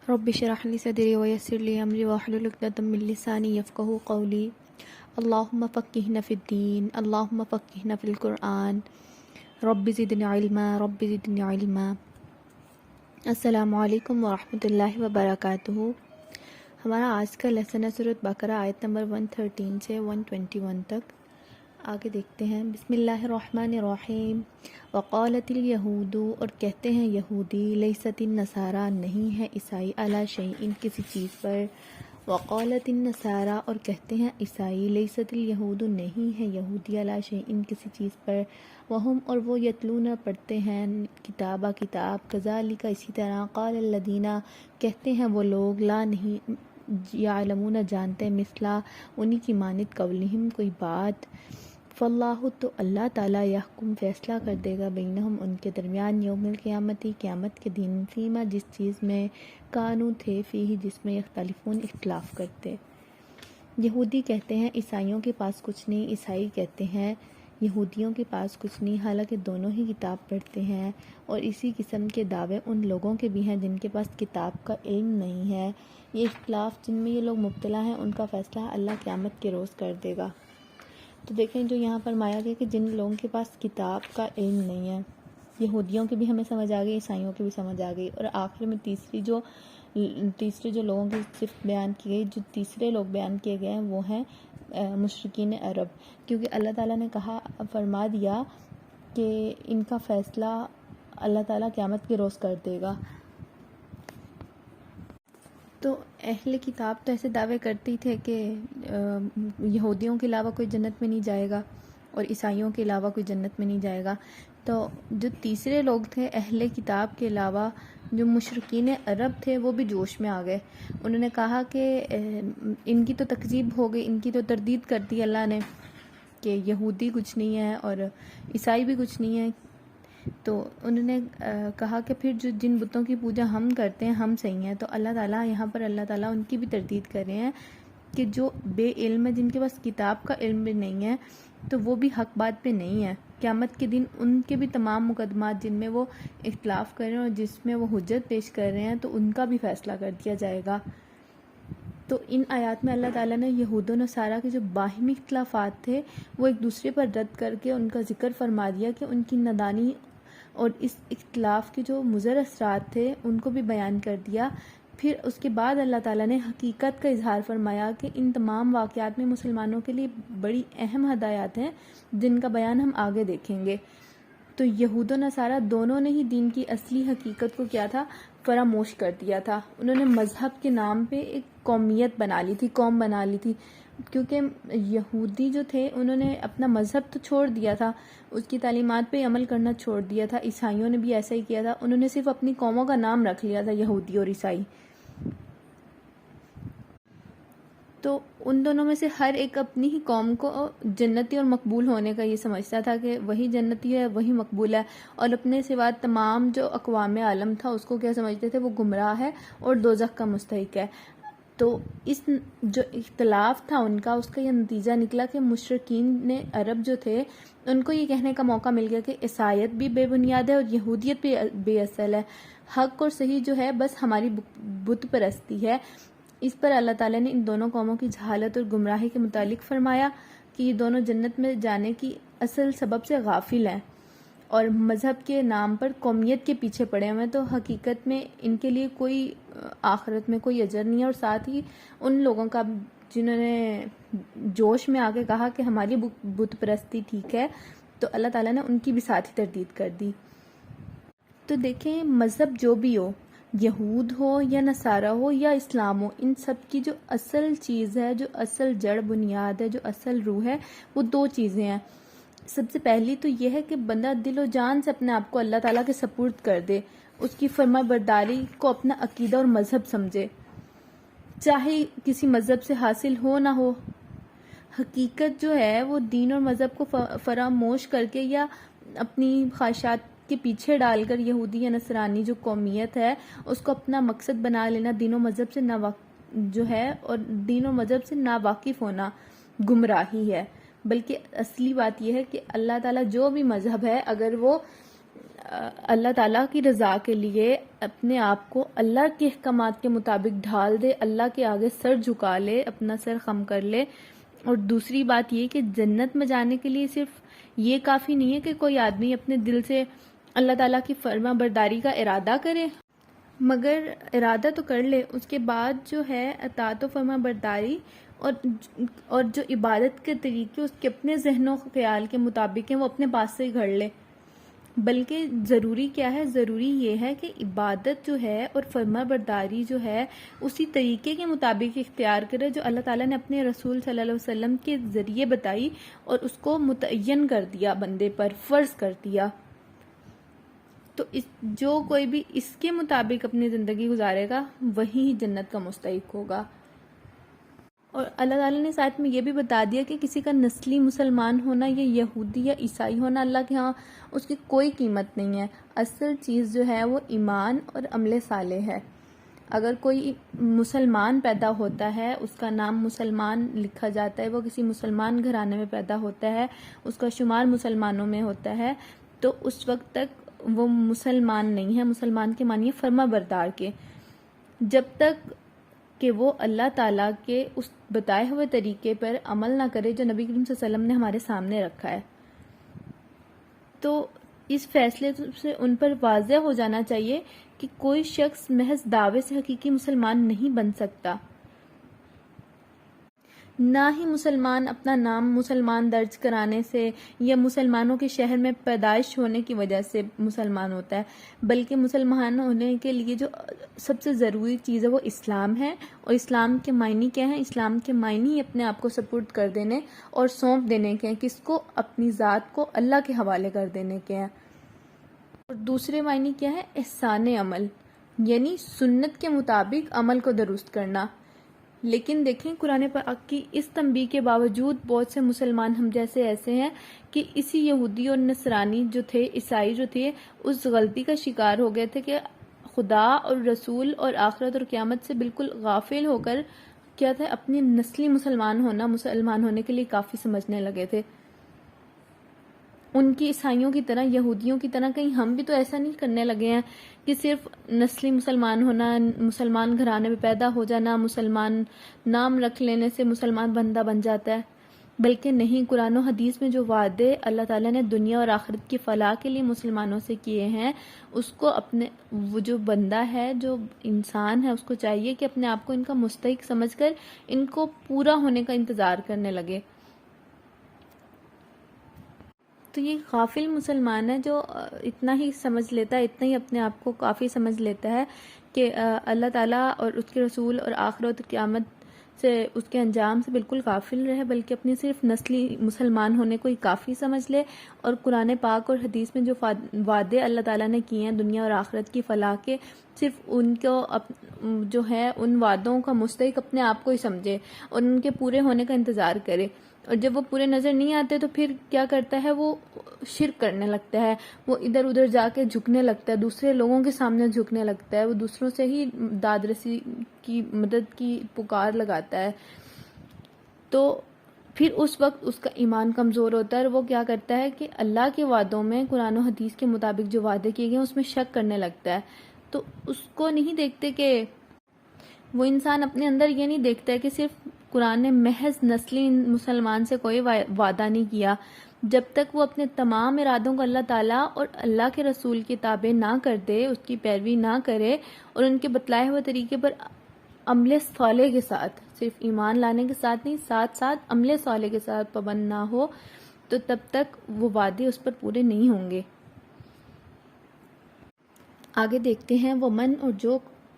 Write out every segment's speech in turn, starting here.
رب اشرح لي صدري ويسر لي أمري واحلل عقدة من لساني يفقهوا قولي اللهم فقهنا في الدين اللهم فقهنا في القرآن رب زدني علما رب زدنی علما۔ السلام علیکم ورحمۃ اللہ وبرکاتہ۔ ہمارا آج کا لیسن ہے سورۃ بقرہ آیت نمبر 113 سے 121 تک۔ آگے دیکھتے ہیں۔ بسم اللہ الرحمن الرحیم۔ وقالت الیہود، اور کہتے ہیں یہودی، لیست النصارى، نہیں ہے عیسائی، علی شیء، کسی چیز پر۔ وقالت النصارى، اور کہتے ہیں عیسائی، لیست الیہود، نہیں ہے یہودی، علی شیء، کسی چیز پر۔ وہم، اور وہ یتلون، پڑھتے ہیں، کتاب، کذالک، اسی طرح، قال الذین، کہتے ہیں وہ لوگ، لا نہیں، یعلمون، جانتے، مثلا، انہی کی مانند، قولہم، کوئی بات۔ فاللہ، تو اللہ تعالیٰ، یحکم، فیصلہ کر دے گا، بینہم، ان کے درمیان، یوم القیامت، قیامت کے دن، فیما، جس چیز میں، کانوا، تھے، فیہ، جس میں، یختلفون، اختلاف کرتے۔ یہودی کہتے ہیں عیسائیوں کے پاس کچھ نہیں، عیسائی کہتے ہیں یہودیوں کے پاس کچھ نہیں، حالانکہ دونوں ہی کتاب پڑھتے ہیں، اور اسی قسم کے دعوے ان لوگوں کے بھی ہیں جن کے پاس کتاب کا علم نہیں ہے۔ یہ اختلاف جن میں یہ لوگ مبتلا ہیں، ان کا فیصلہ اللہ قیامت کے روز کر دے گا۔ تو دیکھیں جو یہاں فرمایا گیا کہ جن لوگوں کے پاس کتاب کا علم نہیں ہے، یہودیوں کی بھی ہمیں سمجھ آ گئی، عیسائیوں کی بھی سمجھ آ گئی، اور آخر میں تیسری جو لوگوں کی صفت بیان کی گئی، جو تیسرے لوگ بیان کیے گئے ہیں وہ ہیں مشرکین عرب، کیونکہ اللہ تعالیٰ نے فرما دیا کہ ان کا فیصلہ اللہ تعالیٰ قیامت کے روز کر دے گا۔ تو اہل کتاب تو ایسے دعوے کرتے ہی تھے کہ یہودیوں کے علاوہ کوئی جنت میں نہیں جائے گا اور عیسائیوں کے علاوہ کوئی جنت میں نہیں جائے گا۔ تو جو تیسرے لوگ تھے اہل کتاب کے علاوہ، جو مشرکین عرب تھے، وہ بھی جوش میں آ گئے۔ انہوں نے کہا کہ ان کی تو تکذیب ہو گئی، ان کی تو تردید کر دی اللہ نے کہ یہودی کچھ نہیں ہے اور عیسائی بھی کچھ نہیں ہے۔ تو انہوں نے کہا کہ پھر جو جن بتوں کی پوجا ہم کرتے ہیں ہم صحیح ہیں۔ تو اللہ تعالیٰ یہاں پر ان کی بھی تردید کر رہے ہیں کہ جو بے علم ہے، جن کے پاس کتاب کا علم بھی نہیں ہے، تو وہ بھی حق بات پہ نہیں ہے۔ قیامت کے دن ان کے بھی تمام مقدمات جن میں وہ اختلاف کر رہے ہیں اور جس میں وہ حجت پیش کر رہے ہیں، تو ان کا بھی فیصلہ کر دیا جائے گا۔ تو ان آیات میں اللہ تعالیٰ نے یہود و نصارہ کے جو باہمی اختلافات تھے وہ ایک دوسرے پر رد کر کے ان کا ذکر فرما دیا کہ ان کی نادانی اور اس اختلاف کے جو مضر اثرات تھے ان کو بھی بیان کر دیا۔ پھر اس کے بعد اللہ تعالیٰ نے حقیقت کا اظہار فرمایا کہ ان تمام واقعات میں مسلمانوں کے لیے بڑی اہم ہدایات ہیں جن کا بیان ہم آگے دیکھیں گے۔ تو یہود و نصارہ دونوں نے ہی دین کی اصلی حقیقت کو کیا تھا، فراموش کر دیا تھا۔ انہوں نے مذہب کے نام پہ ایک قومیت بنا لی تھی، قوم بنا لی تھی، کیونکہ یہودی جو تھے انہوں نے اپنا مذہب تو چھوڑ دیا تھا، اس کی تعلیمات پہ عمل کرنا چھوڑ دیا تھا۔ عیسائیوں نے بھی ایسا ہی کیا تھا، انہوں نے صرف اپنی قوموں کا نام رکھ لیا تھا، یہودی اور عیسائی۔ تو ان دونوں میں سے ہر ایک اپنی ہی قوم کو جنتی اور مقبول ہونے کا یہ سمجھتا تھا کہ وہی جنتی ہے، وہی مقبول ہے، اور اپنے سوا تمام جو اقوام عالم تھا اس کو کیا سمجھتے تھے، وہ گمراہ ہے اور دوزخ کا مستحق ہے۔ تو اس جو اختلاف تھا ان کا، اس کا یہ نتیجہ نکلا کہ مشرکین عرب جو تھے ان کو یہ کہنے کا موقع مل گیا کہ عیسائیت بھی بے بنیاد ہے اور یہودیت بھی بے اصل ہے، حق اور صحیح جو ہے بس ہماری بت پرستی ہے۔ اس پر اللہ تعالیٰ نے ان دونوں قوموں کی جہالت اور گمراہی کے متعلق فرمایا کہ یہ دونوں جنت میں جانے کی اصل سبب سے غافل ہیں اور مذہب کے نام پر قومیت کے پیچھے پڑے ہوئے ہیں، تو حقیقت میں ان کے لیے کوئی آخرت میں کوئی اجر نہیں ہے۔ اور ساتھ ہی ان لوگوں کا جنہوں نے جوش میں آ کے کہا کہ ہماری بت پرستی ٹھیک ہے، تو اللہ تعالیٰ نے ان کی بھی ساتھ ہی تردید کر دی۔ تو دیکھیں مذہب جو بھی ہو، یہود ہو یا نصارہ ہو یا اسلام ہو، ان سب کی جو اصل چیز ہے، جو اصل جڑ بنیاد ہے، جو اصل روح ہے، وہ دو چیزیں ہیں۔ سب سے پہلی تو یہ ہے کہ بندہ دل و جان سے اپنے آپ کو اللہ تعالیٰ کے سپرد کر دے، اس کی فرما برداری کو اپنا عقیدہ اور مذہب سمجھے، چاہے کسی مذہب سے حاصل ہو نہ ہو۔ حقیقت جو ہے وہ دین اور مذہب کو فراموش کر کے یا اپنی خواہشات کے پیچھے ڈال کر یہودی یا نصرانی جو قومیت ہے اس کو اپنا مقصد بنا لینا، دین و مذہب سے جو ہے اور دین و مذہب سے ناواقف ہونا گمراہی ہے۔ بلکہ اصلی بات یہ ہے کہ اللہ تعالیٰ جو بھی مذہب ہے، اگر وہ اللہ تعالیٰ کی رضا کے لیے اپنے آپ کو اللہ کے احکامات کے مطابق ڈھال دے، اللہ کے آگے سر جھکا لے، اپنا سر خم کر لے. اور دوسری بات یہ کہ جنت میں جانے کے لیے صرف یہ کافی نہیں ہے کہ کوئی آدمی اپنے دل سے اللہ تعالیٰ کی فرما برداری کا ارادہ کرے، مگر ارادہ تو کر لے، اس کے بعد جو ہے اطاعت و فرما برداری اور جو عبادت کے طریقے اس کے اپنے ذہن و خیال کے مطابق ہیں وہ اپنے پاس سے ہی گھڑ لے. بلکہ ضروری کیا ہے؟ ضروری یہ ہے کہ عبادت جو ہے اور فرما برداری جو ہے اسی طریقے کے مطابق اختیار کرے جو اللہ تعالیٰ نے اپنے رسول صلی اللہ علیہ وسلم کے ذریعے بتائی اور اس کو متعین کر دیا، بندے پر فرض کر دیا. تو جو کوئی بھی اس کے مطابق اپنی زندگی گزارے گا وہی جنت کا مستحق ہوگا. اور اللہ تعالیٰ نے ساتھ میں یہ بھی بتا دیا کہ کسی کا نسلی مسلمان ہونا یا یہودی یا عیسائی ہونا اللہ کے ہاں اس کی کوئی قیمت نہیں ہے. اصل چیز جو ہے وہ ایمان اور عمل صالح ہے. اگر کوئی مسلمان پیدا ہوتا ہے، اس کا نام مسلمان لکھا جاتا ہے، وہ کسی مسلمان گھرانے میں پیدا ہوتا ہے، اس کا شمار مسلمانوں میں ہوتا ہے، تو اس وقت تک وہ مسلمان نہیں ہے. مسلمان کے معنی فرما بردار کے، جب تک کہ وہ اللہ تعالیٰ کے اس بتائے ہوئے طریقے پر عمل نہ کرے جو نبی کریم صلی اللہ علیہ وسلم نے ہمارے سامنے رکھا ہے. تو اس فیصلے سے ان پر واضح ہو جانا چاہیے کہ کوئی شخص محض دعوے سے حقیقی مسلمان نہیں بن سکتا، نہ ہی مسلمان اپنا نام مسلمان درج کرانے سے یا مسلمانوں کے شہر میں پیدائش ہونے کی وجہ سے مسلمان ہوتا ہے، بلکہ مسلمان ہونے کے لیے جو سب سے ضروری چیز ہے وہ اسلام ہے. اور اسلام کے معنی کیا ہیں؟ اسلام کے معنی اپنے آپ کو سپورٹ کر دینے اور سونپ دینے کے ہیں. کس کو؟ اپنی ذات کو اللہ کے حوالے کر دینے کے ہیں. اور دوسرے معنی کیا ہے؟ احسان عمل، یعنی سنت کے مطابق عمل کو درست کرنا. لیکن دیکھیں قرآن پاک کی اس تنبیہ کے باوجود بہت سے مسلمان ہم جیسے ایسے ہیں کہ اسی یہودی اور نصرانی جو تھے، عیسائی جو تھے، اس غلطی کا شکار ہو گئے تھے کہ خدا اور رسول اور آخرت اور قیامت سے بالکل غافل ہو کر کیا تھا، اپنی نسلی مسلمان ہونے کے لیے کافی سمجھنے لگے تھے. ان کی عیسائیوں کی طرح، یہودیوں کی طرح کہیں ہم بھی تو ایسا نہیں کرنے لگے ہیں کہ صرف نسلی مسلمان ہونا، مسلمان گھرانے میں پیدا ہو جانا، مسلمان نام رکھ لینے سے مسلمان بندہ بن جاتا ہے. بلکہ نہیں، قرآن و حدیث میں جو وعدے اللہ تعالیٰ نے دنیا اور آخرت کی فلاح کے لیے مسلمانوں سے کیے ہیں، اس کو اپنے وہ جو بندہ ہے، جو انسان ہے، اس کو چاہیے کہ اپنے آپ کو ان کا مستحق سمجھ کر ان کو پورا ہونے کا انتظار کرنے لگے. تو یہ غافل مسلمان ہے جو اتنا ہی سمجھ لیتا ہے، اتنا ہی اپنے آپ کو کافی سمجھ لیتا ہے کہ اللہ تعالیٰ اور اس کے رسول اور آخرت و قیامت سے، اس کے انجام سے بالکل غافل رہے، بلکہ اپنی صرف نسلی مسلمان ہونے کو ہی کافی سمجھ لے. اور قرآن پاک اور حدیث میں جو وعدے اللہ تعالیٰ نے کیے ہیں دنیا اور آخرت کی فلاح کے، صرف ان کو جو ہے ان وعدوں کا مستحق اپنے آپ کو ہی سمجھے اور ان کے پورے ہونے کا انتظار کرے. اور جب وہ پورے نظر نہیں آتے تو پھر کیا کرتا ہے؟ وہ شرک کرنے لگتا ہے، وہ ادھر ادھر جا کے جھکنے لگتا ہے، دوسرے لوگوں کے سامنے جھکنے لگتا ہے، وہ دوسروں سے ہی داد رسی کی مدد کی پکار لگاتا ہے. تو پھر اس وقت اس کا ایمان کمزور ہوتا ہے اور وہ کیا کرتا ہے کہ اللہ کے وعدوں میں، قرآن و حدیث کے مطابق جو وعدے کیے گئے ہیں اس میں شک کرنے لگتا ہے. تو اس کو نہیں دیکھتے کہ وہ انسان اپنے اندر یہ نہیں دیکھتا ہے کہ صرف قرآن نے محض نسلی مسلمان سے کوئی وعدہ نہیں کیا. جب تک وہ اپنے تمام ارادوں کو اللہ تعالیٰ اور اللہ کے رسول کی تابع نہ کر دے، اس کی پیروی نہ کرے اور ان کے بتلائے ہوئے طریقے پر عمل صالح کے ساتھ، صرف ایمان لانے کے ساتھ نہیں، ساتھ ساتھ عمل صالح کے ساتھ پابند نہ ہو، تو تب تک وہ وعدے اس پر پورے نہیں ہوں گے. آگے دیکھتے ہیں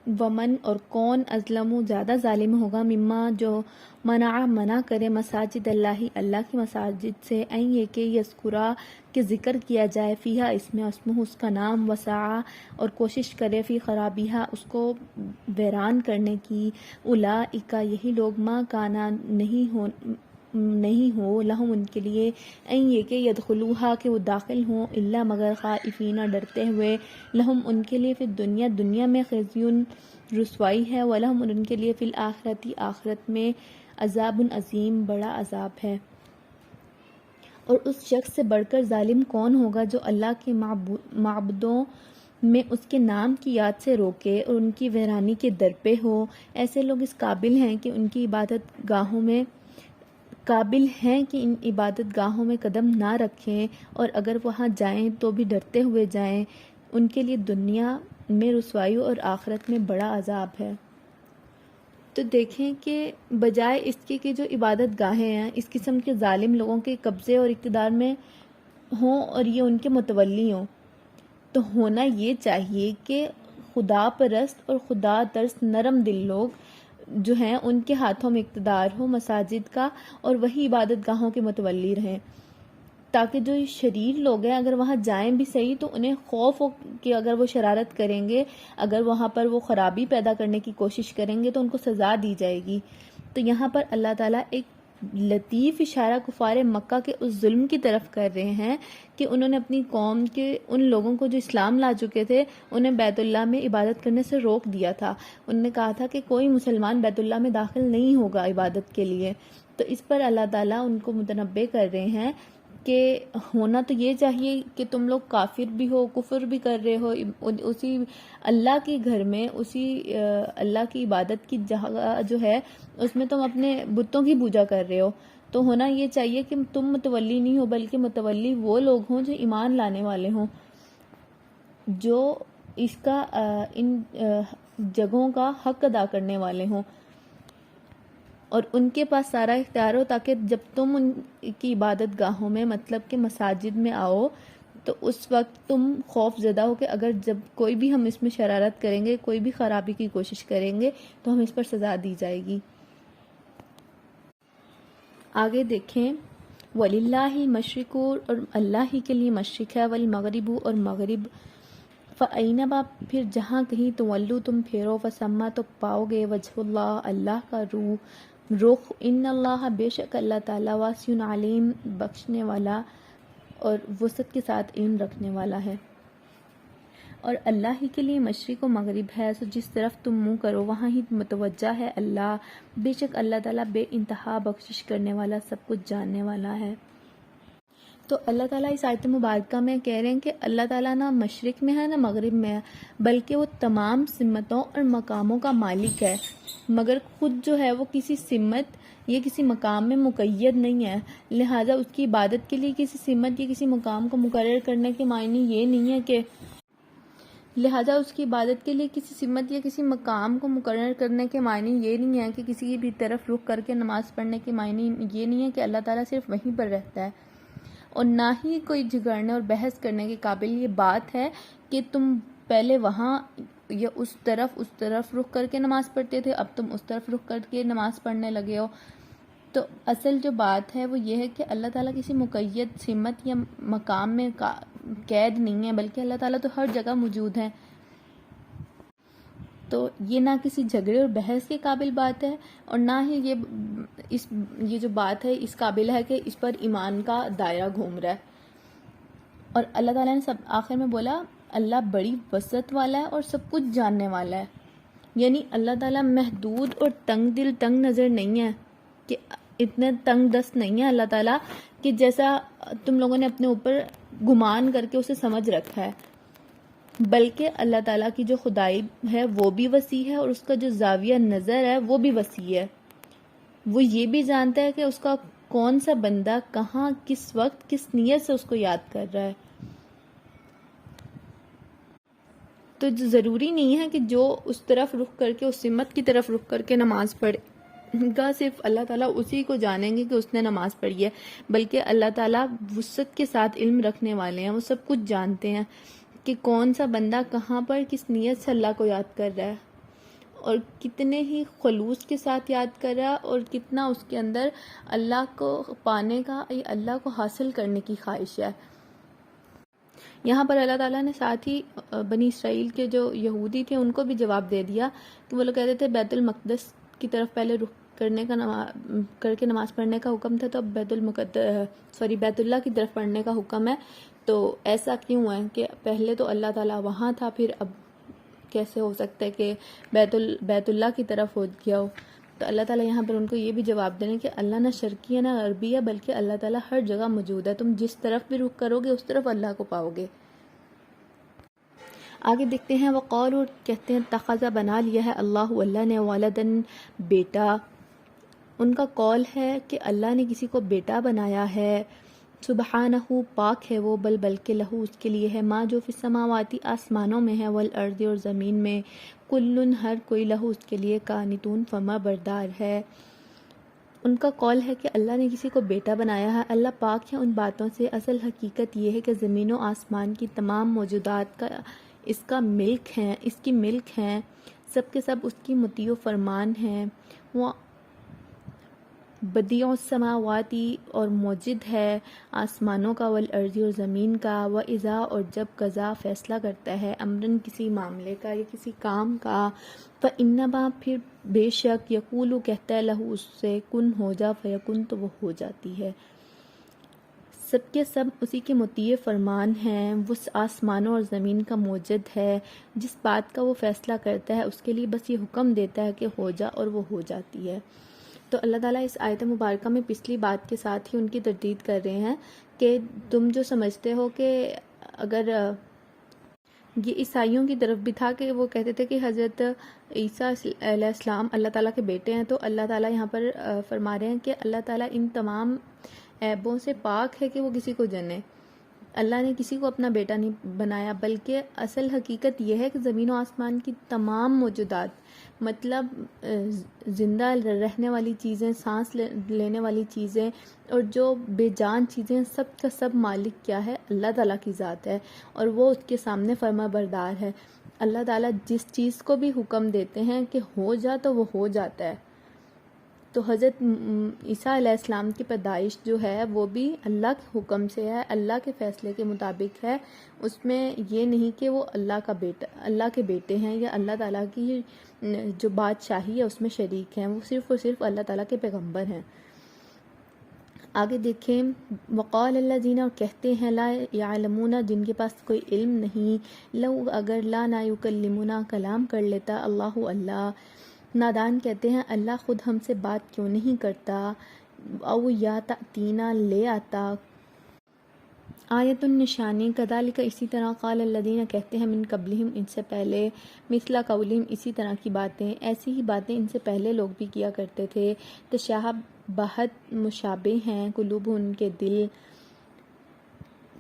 ومن اور کون ازلم زیادہ ظالم ہوگا، مما جو منع کرے مساجد اللہ کی مساجد سے، این یہ کہ یذکرا کہ ذکر کیا جائے، فیہا اسمہ اس کا نام، وسعا اور کوشش کرے، فی خرابیہا اس کو ویران کرنے کی، اولئک یہی لوگ، ما کانا نہیں ہو لہم ان کے لیے، این یہ کہ یدخلوہا کہ وہ داخل ہوں، الا مگر خائفین ڈرتے ہوئے، لہم ان کے لیے فی دنیا میں خزیون رسوائی ہے، ولہم ان کے لیے فی الآخرت آخرت میں عذاب عظیم بڑا عذاب ہے. اور اس شخص سے بڑھ کر ظالم کون ہوگا جو اللہ کے معبودوں میں اس کے نام کی یاد سے روکے اور ان کی ویرانی کے در پہ ہو۔ ایسے لوگ اس قابل ہیں کہ ان عبادت گاہوں میں قدم نہ رکھیں، اور اگر وہاں جائیں تو بھی ڈرتے ہوئے جائیں۔ ان کے لیے دنیا میں رسوائی اور آخرت میں بڑا عذاب ہے۔ تو دیکھیں کہ بجائے اس کے کہ جو عبادت گاہیں ہیں اس قسم کے ظالم لوگوں کے قبضے اور اقتدار میں ہوں اور یہ ان کے متولی ہوں، تو ہونا یہ چاہیے کہ خدا پرست اور خدا ترس نرم دل لوگ جو ہیں ان کے ہاتھوں میں اقتدار ہو مساجد کا، اور وہی عبادت گاہوں کے متولی رہیں، تاکہ جو شریر لوگ ہیں اگر وہاں جائیں بھی صحیح تو انہیں خوف ہو کہ اگر وہ شرارت کریں گے، اگر وہاں پر وہ خرابی پیدا کرنے کی کوشش کریں گے تو ان کو سزا دی جائے گی۔ تو یہاں پر اللہ تعالیٰ ایک لطیف اشارہ کفار مکہ کے اس ظلم کی طرف کر رہے ہیں کہ انہوں نے اپنی قوم کے ان لوگوں کو جو اسلام لا چکے تھے انہیں بیت اللہ میں عبادت کرنے سے روک دیا تھا۔ انہوں نے کہا تھا کہ کوئی مسلمان بیت اللہ میں داخل نہیں ہوگا عبادت کے لیے، تو اس پر اللہ تعالیٰ ان کو متنبہ کر رہے ہیں کہ ہونا تو یہ چاہیے کہ تم لوگ کافر بھی ہو، کفر بھی کر رہے ہو، اسی اللہ کے گھر میں، اسی اللہ کی عبادت کی جگہ جو ہے اس میں تم اپنے بتوں کی پوجا کر رہے ہو، تو ہونا یہ چاہیے کہ تم متولی نہیں ہو بلکہ متولی وہ لوگ ہوں جو ایمان لانے والے ہوں، جو اس کا ان جگہوں کا حق ادا کرنے والے ہوں، اور ان کے پاس سارا اختیار ہو، تاکہ جب تم ان کی عبادت گاہوں میں مطلب کہ مساجد میں آؤ تو اس وقت تم خوف زدہ ہو کہ اگر جب کوئی بھی ہم اس میں شرارت کریں گے، کوئی بھی خرابی کی کوشش کریں گے تو ہم اس پر سزا دی جائے گی۔ آگے دیکھیں وَلِلَّهِ الْمَشْرِقُ، اور اللہ ہی کے لیے مشرق ہے، وَالْمَغْرِبُ، اور مغرب، فَأَيْنَمَا، پھر جہاں کہیں تولو تم پھیرو، فَثَمَّ، تو پاؤ گے، وجہ اللہ، اللہ کا رخ، ان اللہ، بے شک اللہ تعالیٰ، واسع علیم، بخشنے والا اور وسعت کے ساتھ علم رکھنے والا ہے۔ اور اللہ ہی کے لیے مشرق و مغرب ہے، سو جس طرف تم منہ کرو وہاں ہی متوجہ ہے اللہ، بے شک اللہ تعالیٰ بے انتہا بخشش کرنے والا، سب کچھ جاننے والا ہے۔ تو اللہ تعالیٰ اس آیت مبارکہ میں کہہ رہے ہیں کہ اللہ تعالیٰ نہ مشرق میں ہے نہ مغرب میں ہے، بلکہ وہ تمام سمتوں اور مقاموں کا مالک ہے، مگر خود جو ہے وہ کسی سمت یا کسی مقام میں مقید نہیں ہے، لہٰذا اس کی عبادت کے لیے کسی سمت یا کسی مقام کو مقرر کرنے کے معنی یہ نہیں ہے کہ کسی بھی طرف رخ کر کے نماز پڑھنے کے معنی یہ نہیں ہے کہ اللہ تعالیٰ صرف وہیں پر رہتا ہے، اور نہ ہی کوئی جھگڑنے اور بحث کرنے کے قابل یہ بات ہے کہ تم پہلے وہاں یا اس طرف رخ کر کے نماز پڑھتے تھے، اب تم اس طرف رخ کر کے نماز پڑھنے لگے ہو۔ تو اصل جو بات ہے وہ یہ ہے کہ اللہ تعالیٰ کسی مقید سمت یا مقام میں قید نہیں ہے، بلکہ اللہ تعالیٰ تو ہر جگہ موجود ہے۔ تو یہ نہ کسی جھگڑے اور بحث کے قابل بات ہے، اور نہ ہی یہ جو بات ہے اس قابل ہے کہ اس پر ایمان کا دائرہ گھوم رہا ہے۔ اور اللہ تعالیٰ نے آخر میں بولا اللہ بڑی وسعت والا ہے اور سب کچھ جاننے والا ہے، یعنی اللہ تعالیٰ محدود اور تنگ دل تنگ نظر نہیں ہے، کہ اتنے تنگ دست نہیں ہے اللہ تعالیٰ کہ جیسا تم لوگوں نے اپنے اوپر گمان کر کے اسے سمجھ رکھا ہے، بلکہ اللہ تعالیٰ کی جو خدائی ہے وہ بھی وسیع ہے، اور اس کا جو زاویہ نظر ہے وہ بھی وسیع ہے۔ وہ یہ بھی جانتا ہے کہ اس کا کون سا بندہ کہاں کس وقت کس نیت سے اس کو یاد کر رہا ہے۔ تو ضروری نہیں ہے کہ جو اس طرف رخ کر کے اس سمت کی طرف رخ کر کے نماز پڑھے گا صرف اللہ تعالیٰ اسی کو جانیں گے کہ اس نے نماز پڑھی ہے، بلکہ اللہ تعالیٰ وسعت کے ساتھ علم رکھنے والے ہیں، وہ سب کچھ جانتے ہیں کہ کون سا بندہ کہاں پر کس نیت سے اللہ کو یاد کر رہا ہے، اور کتنے ہی خلوص کے ساتھ یاد کر رہا ہے، اور کتنا اس کے اندر اللہ کو پانے کا یا اللہ کو حاصل کرنے کی خواہش ہے۔ یہاں پر اللہ تعالیٰ نے ساتھ ہی بنی اسرائیل کے جو یہودی تھے ان کو بھی جواب دے دیا کہ وہ لوگ کہتے تھے بیت المقدس کی طرف پہلے رخ کر کے نماز پڑھنے کا حکم تھا، تو اب بیت اللہ کی طرف پڑھنے کا حکم ہے، تو ایسا کیوں ہے کہ پہلے تو اللہ تعالیٰ وہاں تھا، پھر اب کیسے ہو سکتا ہے کہ بیت اللہ کی طرف ہو گیا ہو؟ تو اللہ تعالیٰ یہاں پر ان کو یہ بھی جواب دے رہے ہیں کہ اللہ نہ شرقی ہے نہ غربی ہے، بلکہ اللہ تعالیٰ ہر جگہ موجود ہے، تم جس طرف بھی رخ کرو گے اس طرف اللہ کو پاؤ گے۔ آگے دیکھتے ہیں وقالوا، کہتے ہیں اتخذ، بنا لیا ہے اللہ نے ولدن، بیٹا۔ ان کا قول ہے کہ اللہ نے کسی کو بیٹا بنایا ہے، سبحانہ، پاک ہے وہ، بلکہ لہو، اس کے لیے ہے، ما جو فی السماواتی، آسمانوں میں ہے، والارض، اور زمین میں، کلن، ہر کوئی، لہو، اس کے لیے، قانتون، فرما بردار ہے۔ ان کا قول ہے کہ اللہ نے کسی کو بیٹا بنایا ہے، اللہ پاک ہے ان باتوں سے۔ اصل حقیقت یہ ہے کہ زمین و آسمان کی تمام موجودات کا اس کی ملک ہیں، سب کے سب اس کی مطیع و فرمان ہیں۔ وہ بدیع السماواتی، اور موجد ہے آسمانوں کا، والارض، اور زمین کا، واذا، اور جب قضا، فیصلہ کرتا ہے، امرن، کسی معاملے کا یا کسی کام کا، فانما، پھر بے شک، یقول، کہتا ہے، لہو، اس سے، کن، ہو جا، فیکن، تو وہ ہو جاتی ہے۔ سب کے سب اسی کے مطیع فرمان ہیں، وہ آسمانوں اور زمین کا موجد ہے، جس بات کا وہ فیصلہ کرتا ہے اس کے لیے بس یہ حکم دیتا ہے کہ ہو جا، اور وہ ہو جاتی ہے۔ تو اللہ تعالیٰ اس آیت مبارکہ میں پچھلی بات کے ساتھ ہی ان کی تردید کر رہے ہیں کہ تم جو سمجھتے ہو کہ اگر یہ عیسائیوں کی طرف بھی تھا کہ وہ کہتے تھے کہ حضرت عیسیٰ علیہ السلام اللہ تعالیٰ کے بیٹے ہیں، تو اللہ تعالیٰ یہاں پر فرما رہے ہیں کہ اللہ تعالیٰ ان تمام عیبوں سے پاک ہے کہ وہ کسی کو جنے۔ اللہ نے کسی کو اپنا بیٹا نہیں بنایا، بلکہ اصل حقیقت یہ ہے کہ زمین و آسمان کی تمام موجودات، مطلب زندہ رہنے والی چیزیں، سانس لینے والی چیزیں، اور جو بے جان چیزیں، سب کا سب مالک کیا ہے؟ اللہ تعالیٰ کی ذات ہے، اور وہ اس کے سامنے فرما بردار ہے۔ اللہ تعالیٰ جس چیز کو بھی حکم دیتے ہیں کہ ہو جا تو وہ ہو جاتا ہے۔ تو حضرت عیسیٰ علیہ السلام کی پیدائش جو ہے وہ بھی اللہ کے حکم سے ہے، اللہ کے فیصلے کے مطابق ہے، اس میں یہ نہیں کہ وہ اللہ کے بیٹے ہیں یا اللہ تعالیٰ کی جو بادشاہی ہے اس میں شریک ہیں، وہ صرف اور صرف اللہ تعالیٰ کے پیغمبر ہیں۔ آگے دیکھیں، وقال الذین، اور کہتے ہیں، لا یعلمون، جن کے پاس کوئی علم نہیں، لو، اگر، لا نا یکلمنا، کلام کر لیتا اللہ، نادان کہتے ہیں اللہ خود ہم سے بات کیوں نہیں کرتا، او یا تأتینا، لے آتا، آیت النشانی، کذالک، اسی طرح، قال الذین، کہتے ہیں، من قبلہم، ان سے پہلے، مثل قولہم، اسی طرح کی باتیں، ایسی ہی باتیں ان سے پہلے لوگ بھی کیا کرتے تھے، تشابہت، مشابہ ہیں، قلوب، ان کے دل،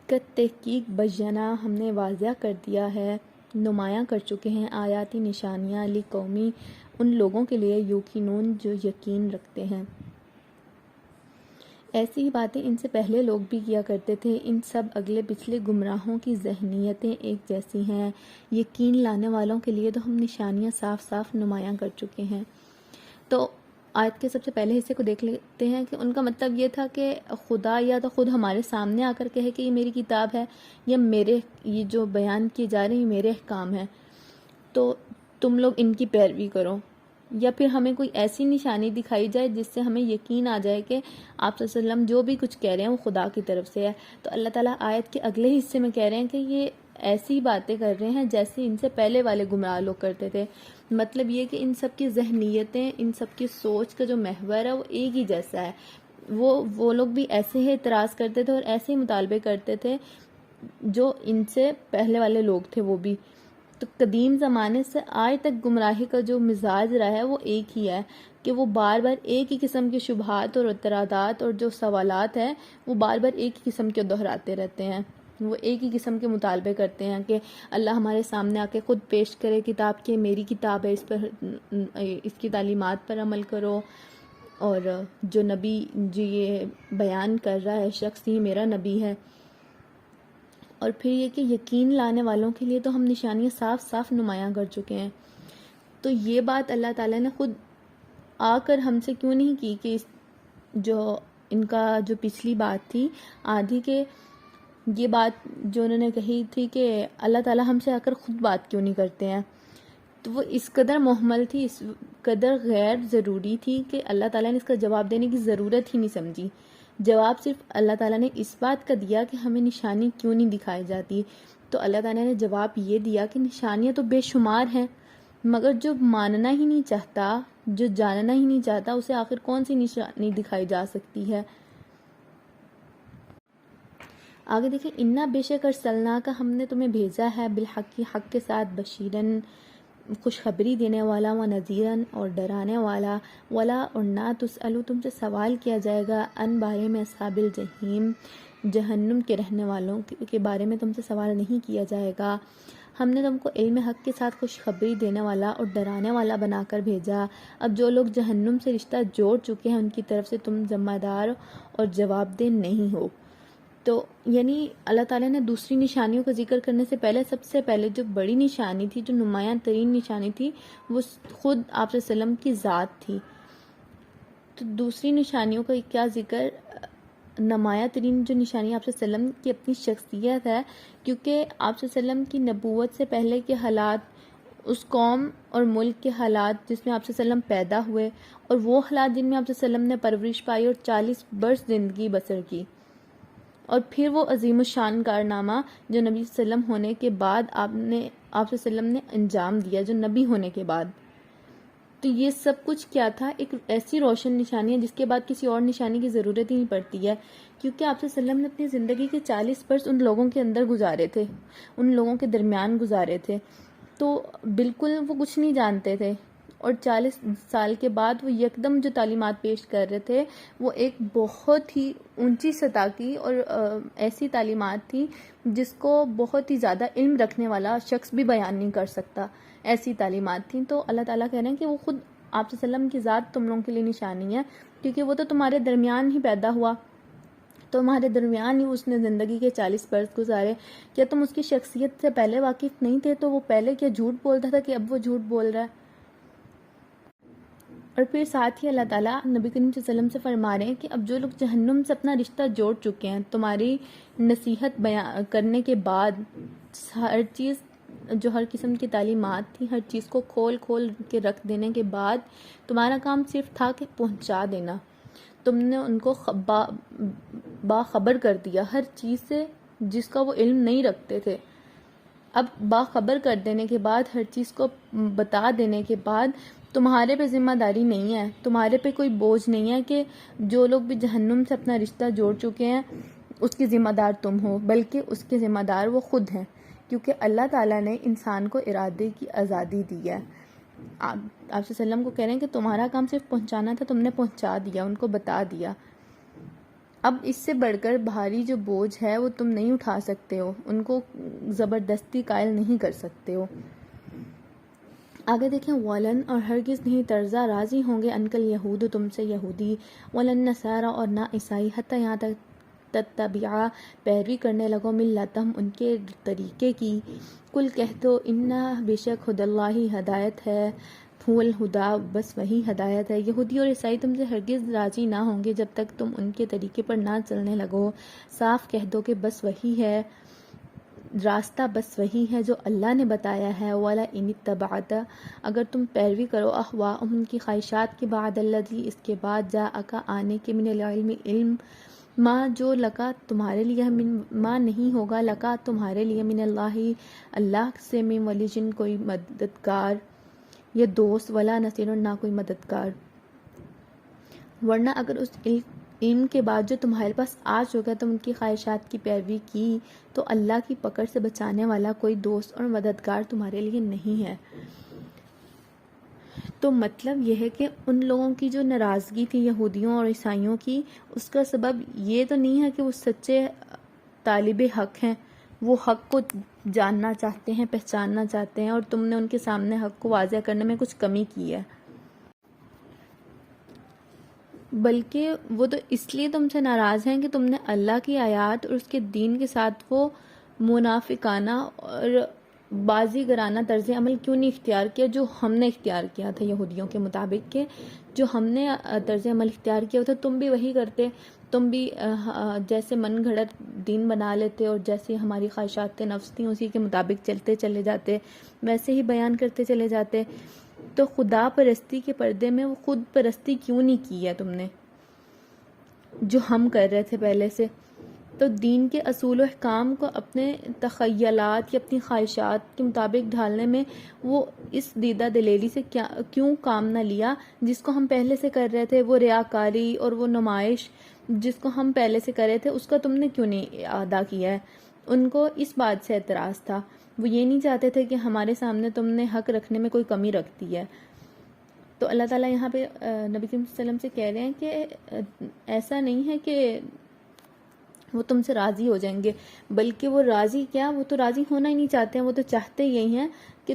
تحقیق، بینا، ہم نے واضح کر دیا ہے، نمایاں کر چکے ہیں، آیاتی، نشانیاں، لقومی، ان لوگوں کے لیے، یوقنون، جو یقین رکھتے ہیں۔ ایسی ہی باتیں ان سے پہلے لوگ بھی کیا کرتے تھے، ان سب اگلے پچھلے گمراہوں کی ذہنیتیں ایک جیسی ہیں، یقین لانے والوں کے لیے تو ہم نشانیاں صاف صاف نمایاں کر چکے ہیں۔ تو آیت کے سب سے پہلے حصے کو دیکھ لیتے ہیں کہ ان کا مطلب یہ تھا کہ خدا یا تو خود ہمارے سامنے آ کر کہے کہ یہ میری کتاب ہے، یا یہ جو بیان کیے جا رہے ہیں میرے احکام ہیں، تو تم لوگ ان کی پیروی کرو، یا پھر ہمیں کوئی ایسی نشانی دکھائی جائے جس سے ہمیں یقین آ جائے کہ آپ صلی اللہ علیہ وسلم جو بھی کچھ کہہ رہے ہیں وہ خدا کی طرف سے ہے۔ تو اللہ تعالیٰ آیت کے اگلے حصے میں کہہ رہے ہیں کہ یہ ایسی باتیں کر رہے ہیں جیسے ان سے پہلے والے گمراہ لوگ کرتے تھے، مطلب یہ کہ ان سب کی ذہنیتیں، ان سب کی سوچ کا جو محور ہے وہ ایک ہی جیسا ہے، وہ لوگ بھی ایسے ہی اعتراض کرتے تھے اور ایسے ہی مطالبے کرتے تھے جو ان سے پہلے والے لوگ تھے وہ بھی۔ تو قدیم زمانے سے آج تک گمراہی کا جو مزاج رہا ہے وہ ایک ہی ہے کہ وہ بار بار ایک ہی قسم کے شبہات اور اعتراضات اور جو سوالات ہیں وہ بار بار ایک ہی قسم کے دہراتے رہتے ہیں، وہ ایک ہی قسم کے مطالبے کرتے ہیں کہ اللہ ہمارے سامنے آ کے خود پیش کرے کتاب کہ میری کتاب ہے، اس کی تعلیمات پر عمل کرو، اور جو نبی جو یہ بیان کر رہا ہے شخص یہ میرا نبی ہے۔ اور پھر یہ کہ یقین لانے والوں کے لیے تو ہم نشانیاں صاف صاف نمایاں کر چکے ہیں۔ تو یہ بات اللہ تعالیٰ نے خود آ کر ہم سے کیوں نہیں کی کہ جو ان کا جو پچھلی بات تھی آدھی کے، یہ بات جو انہوں نے کہی تھی کہ اللہ تعالیٰ ہم سے آ کر خود بات کیوں نہیں کرتے ہیں، تو وہ اس قدر محمل تھی، اس قدر غیر ضروری تھی کہ اللہ تعالیٰ نے اس کا جواب دینے کی ضرورت ہی نہیں سمجھی۔ جواب صرف اللہ تعالیٰ نے اس بات کا دیا کہ ہمیں نشانی کیوں نہیں دکھائی جاتی، تو اللہ تعالیٰ نے جواب یہ دیا کہ نشانیاں تو بے شمار ہیں، مگر جو ماننا ہی نہیں چاہتا، جو جاننا ہی نہیں چاہتا، اسے آخر کون سی نشانی دکھائی جا سکتی ہے؟ آگے دیکھیں، انا بے شک ارسلنا کا ہم نے تمہیں بھیجا ہے بالحق، حق کے ساتھ، بشیرن خوشخبری دینے والا، و نذیرن اور ڈرانے والا، ولا اور نہ تسألو تم سے سوال کیا جائے گا، ان بارے میں اصحاب الجحیم جہنم کے رہنے والوں کے بارے میں تم سے سوال نہیں کیا جائے گا۔ ہم نے تم کو علم حق کے ساتھ خوشخبری دینے والا اور ڈرانے والا بنا کر بھیجا۔ اب جو لوگ جہنم سے رشتہ جوڑ چکے ہیں ان کی طرف سے تم ذمہ دار اور جواب دہ نہیں ہو۔ تو یعنی اللہ تعالیٰ نے دوسری نشانیوں کا ذکر کرنے سے پہلے سب سے پہلے جو بڑی نشانی تھی، جو نمایاں ترین نشانی تھی، وہ خود آپ صلی اللہ علیہ وسلم کی ذات تھی۔ تو دوسری نشانیوں کا کیا ذکر؟ نمایاں ترین جو نشانی آپ صلی اللہ علیہ وسلم کی اپنی شخصیت ہے، کیونکہ آپ صلی اللہ علیہ وسلم کی نبوت سے پہلے کے حالات، اس قوم اور ملک کے حالات جس میں آپ صلی اللہ علیہ وسلم پیدا ہوئے، اور وہ حالات جن میں آپ صلی اللہ علیہ وسلم نے پرورش پائی اور 40 برس زندگی بسر کی، اور پھر وہ عظیم الشان کارنامہ جو نبی صلی اللہ علیہ وسلم ہونے کے بعد آپ صلی اللہ علیہ وسلم نے انجام دیا، جو نبی ہونے کے بعد۔ تو یہ سب کچھ کیا تھا؟ ایک ایسی روشن نشانی ہے جس کے بعد کسی اور نشانی کی ضرورت ہی نہیں پڑتی ہے، کیونکہ آپ صلی اللہ علیہ وسلم نے اپنی زندگی کے 40 برس ان لوگوں کے اندر گزارے تھے، ان لوگوں کے درمیان گزارے تھے، تو بالکل وہ کچھ نہیں جانتے تھے، اور 40 سال کے بعد وہ یکدم جو تعلیمات پیش کر رہے تھے وہ ایک بہت ہی اونچی سطح کی اور ایسی تعلیمات تھی جس کو بہت ہی زیادہ علم رکھنے والا شخص بھی بیان نہیں کر سکتا، ایسی تعلیمات تھیں۔ تو اللہ تعالیٰ کہہ رہے ہیں کہ وہ خود آپ صلی اللہ علیہ وسلم کی ذات تم لوگوں کے لیے نشانی ہے، کیونکہ وہ تو تمہارے درمیان ہی پیدا ہوا، تمہارے درمیان ہی اس نے زندگی کے 40 برس گزارے۔ کیا تم اس کی شخصیت سے پہلے واقف نہیں تھے؟ تو وہ پہلے کیا جھوٹ بولتا تھا کہ اب وہ جھوٹ بول رہا ہے؟ اور پھر ساتھ ہی اللہ تعالیٰ نبی کریم صلی اللہ علیہ وسلم سے فرما رہے ہیں کہ اب جو لوگ جہنم سے اپنا رشتہ جوڑ چکے ہیں، تمہاری نصیحت بیان کرنے کے بعد، ہر چیز جو ہر قسم کی تعلیمات تھی، ہر چیز کو کھول کھول کے رکھ دینے کے بعد تمہارا کام صرف تھا کہ پہنچا دینا۔ تم نے ان کو باخبر کر دیا ہر چیز سے جس کا وہ علم نہیں رکھتے تھے۔ اب باخبر کر دینے کے بعد، ہر چیز کو بتا دینے کے بعد، تمہارے پہ ذمہ داری نہیں ہے، تمہارے پہ کوئی بوجھ نہیں ہے کہ جو لوگ بھی جہنم سے اپنا رشتہ جوڑ چکے ہیں اس کی ذمہ دار تم ہو، بلکہ اس کے ذمہ دار وہ خود ہیں، کیونکہ اللہ تعالیٰ نے انسان کو ارادے کی آزادی دی ہے۔ آپ صلی اللہ علیہ وسلم کو کہہ رہے ہیں کہ تمہارا کام صرف پہنچانا تھا، تم نے پہنچا دیا، ان کو بتا دیا۔ اب اس سے بڑھ کر بھاری جو بوجھ ہے وہ تم نہیں اٹھا سکتے ہو، ان کو زبردستی قائل نہیں کر سکتے ہو۔ آگے دیکھیں، ولن اور ہرگز نہیں ترضا راضی ہوں گے انکل یہود تم سے یہودی، ولن نصارا اور نہ عیسائی، حتیٰ یہاں تک تتبعا پیروی کرنے لگو ملتہم ان کے طریقے کی، کل کہہ دو انا بے شک ہد اللہ ہدایت ہے، هو الہدا بس وہی ہدایت ہے۔ یہودی اور عیسائی تم سے ہرگز راضی نہ ہوں گے جب تک تم ان کے طریقے پر نہ چلنے لگو، صاف کہہ دو کہ بس وہی ہے راستہ، بس وہی ہے جو اللہ نے بتایا ہے۔ والا ان اتبعت اگر تم پیروی کرو اہواءہم ان کی خواہشات کے بعد، الذی اس کے بعد جاءک آنے کے من العلم علم، ما جو لکا تمہارے لیے ما نہیں ہوگا لکا تمہارے لیے من اللہ اللہ سے، من ولی جن کوئی مددگار یا دوست، ولا نصیر نہ کوئی مددگار، ورنہ اگر اس علم کے بعد جو تمہارے پاس آ چکا تم ان کی خواہشات کی پیروی کی تو اللہ کی پکڑ سے بچانے والا کوئی دوست اور مددگار تمہارے لیے نہیں ہے۔ تو مطلب یہ ہے کہ ان لوگوں کی جو ناراضگی تھی یہودیوں اور عیسائیوں کی، اس کا سبب یہ تو نہیں ہے کہ وہ سچے طالب حق ہیں، وہ حق کو جاننا چاہتے ہیں، پہچاننا چاہتے ہیں، اور تم نے ان کے سامنے حق کو واضح کرنے میں کچھ کمی کی ہے، بلکہ وہ تو اس لیے تم سے ناراض ہیں کہ تم نے اللہ کی آیات اور اس کے دین کے ساتھ وہ منافقانہ اور بازیگرانہ طرز عمل کیوں نہیں اختیار کیا جو ہم نے اختیار کیا تھا یہودیوں کے مطابق، کہ جو ہم نے طرز عمل اختیار کیا تھا تم بھی وہی کرتے، تم بھی جیسے من گھڑت دین بنا لیتے اور جیسے ہماری خواہشات نفس تھیں اسی کے مطابق چلتے چلے جاتے، ویسے ہی بیان کرتے چلے جاتے۔ تو خدا پرستی کے پردے میں وہ خود پرستی کیوں نہیں کی ہے تم نے، جو ہم کر رہے تھے پہلے سے؟ تو دین کے اصول و احکام کو اپنے تخیلات یا اپنی خواہشات کے مطابق ڈھالنے میں وہ اس دیدہ دلیری سے کیوں کام نہ لیا جس کو ہم پہلے سے کر رہے تھے؟ وہ ریاکاری اور وہ نمائش جس کو ہم پہلے سے کر رہے تھے اس کا تم نے کیوں نہیں ادا کیا ہے؟ ان کو اس بات سے اعتراض تھا، وہ یہ نہیں چاہتے تھے کہ ہمارے سامنے تم نے حق رکھنے میں کوئی کمی رکھتی ہے۔ تو اللہ تعالیٰ یہاں پہ نبی کریم صلی اللہ علیہ وسلم سے کہہ رہے ہیں کہ ایسا نہیں ہے کہ وہ تم سے راضی ہو جائیں گے، بلکہ وہ راضی کیا، وہ تو راضی ہونا ہی نہیں چاہتے ہیں، وہ تو چاہتے یہی ہیں کہ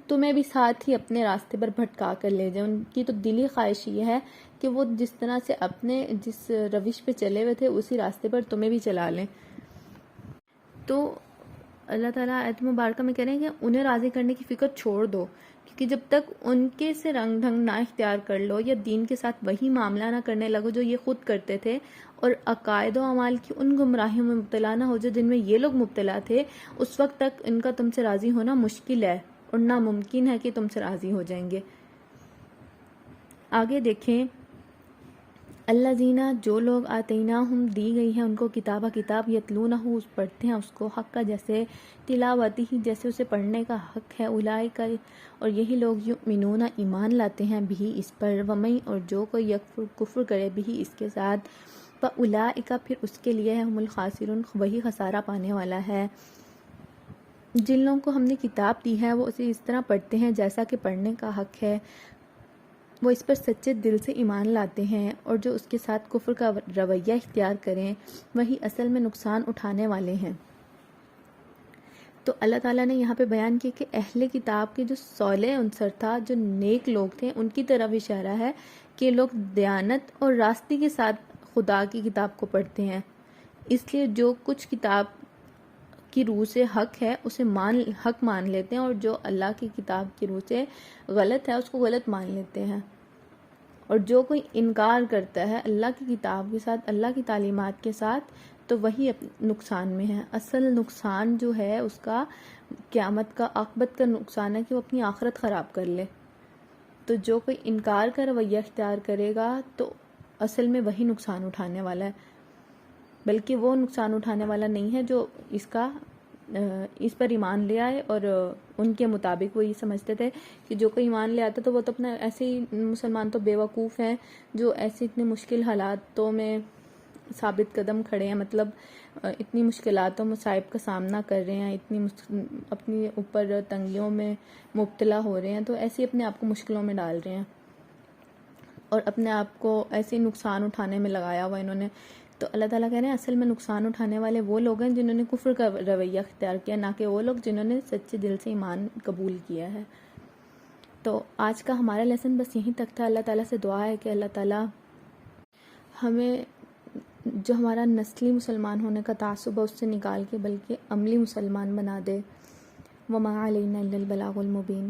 تمہیں بھی ساتھ ہی اپنے راستے پر بھٹکا کر لے جائیں۔ ان کی تو دلی خواہش یہ ہے کہ وہ جس طرح سے اپنے جس روش پہ چلے ہوئے تھے اسی راستے پر تمہیں بھی چلا لیں۔ تو اللہ تعالیٰ آیت مبارکہ میں کہہ رہے ہیں کہ انہیں راضی کرنے کی فکر چھوڑ دو، کیونکہ جب تک ان کے سے رنگ ڈھنگ نہ اختیار کر لو یا دین کے ساتھ وہی معاملہ نہ کرنے لگو جو یہ خود کرتے تھے، اور عقائد و اعمال کی ان گمراہیوں میں مبتلا نہ ہو جو جن میں یہ لوگ مبتلا تھے، اس وقت تک ان کا تم سے راضی ہونا مشکل ہے اور ناممکن ہے کہ تم سے راضی ہو جائیں گے۔ آگے دیکھیں، اللہ زینہ، جو لوگ آتیناہم دی گئی ہیں ان کو کتاب یتلونہ، اس پڑھتے ہیں اس کو، حق کا جیسے تلاوتی ہی جیسے اسے پڑھنے کا حق ہے، اولئک، اور یہی لوگ یؤمنون ایمان لاتے ہیں بھی اس پر، ومن، اور جو کوئی یکفر کفر کرے بھی اس کے ساتھ، فاولئک، پھر اس کے لیے ہم الخاسرون، وہی خسارہ پانے والا ہے۔ جن لوگوں کو ہم نے کتاب دی ہے وہ اسے اس طرح پڑھتے ہیں جیسا کہ پڑھنے کا حق ہے، وہ اس پر سچے دل سے ایمان لاتے ہیں، اور جو اس کے ساتھ کفر کا رویہ اختیار کریں وہی اصل میں نقصان اٹھانے والے ہیں۔ تو اللہ تعالیٰ نے یہاں پہ بیان کیا کہ اہل کتاب کے جو صالح عنصر تھا، جو نیک لوگ تھے، ان کی طرف اشارہ ہے کہ لوگ دیانت اور راستی کے ساتھ خدا کی کتاب کو پڑھتے ہیں، اس لیے جو کچھ کتاب کی روح سے حق ہے اسے حق مان لیتے ہیں، اور جو اللہ کی کتاب کی روح سے غلط ہے اس کو غلط مان لیتے ہیں۔ اور جو کوئی انکار کرتا ہے اللہ کی کتاب کے ساتھ، اللہ کی تعلیمات کے ساتھ، تو وہی نقصان میں ہے۔ اصل نقصان جو ہے اس کا قیامت کا، عاقبت کا نقصان ہے کہ وہ اپنی آخرت خراب کر لے۔ تو جو کوئی انکار کا رویہ اختیار کرے گا تو اصل میں وہی نقصان اٹھانے والا ہے، بلکہ وہ نقصان اٹھانے والا نہیں ہے جو اس پر ایمان لے آئے، اور ان کے مطابق وہ یہ سمجھتے تھے کہ جو کوئی ایمان لے آتا تو وہ تو اپنا ایسے ہی، مسلمان تو بے وقوف ہیں جو ایسے اتنے مشکل حالاتوں میں ثابت قدم کھڑے ہیں، مطلب اتنی مشکلاتوں مصائب کا سامنا کر رہے ہیں، اپنی اوپر تنگیوں میں مبتلا ہو رہے ہیں، تو ایسے اپنے آپ کو مشکلوں میں ڈال رہے ہیں اور اپنے آپ کو ایسے نقصان اٹھانے میں لگایا ہوا انہوں نے۔ تو اللہ تعالیٰ کہہ رہے ہیں اصل میں نقصان اٹھانے والے وہ لوگ ہیں جنہوں نے کفر کا رویہ اختیار کیا، نہ کہ وہ لوگ جنہوں نے سچے دل سے ایمان قبول کیا ہے۔ تو آج کا ہمارا لیسن بس یہیں تک تھا۔ اللہ تعالیٰ سے دعا ہے کہ اللہ تعالیٰ ہمیں جو ہمارا نسلی مسلمان ہونے کا تعصب ہے اس سے نکال کے بلکہ عملی مسلمان بنا دے۔ وما علینا الا البلاغ المبین۔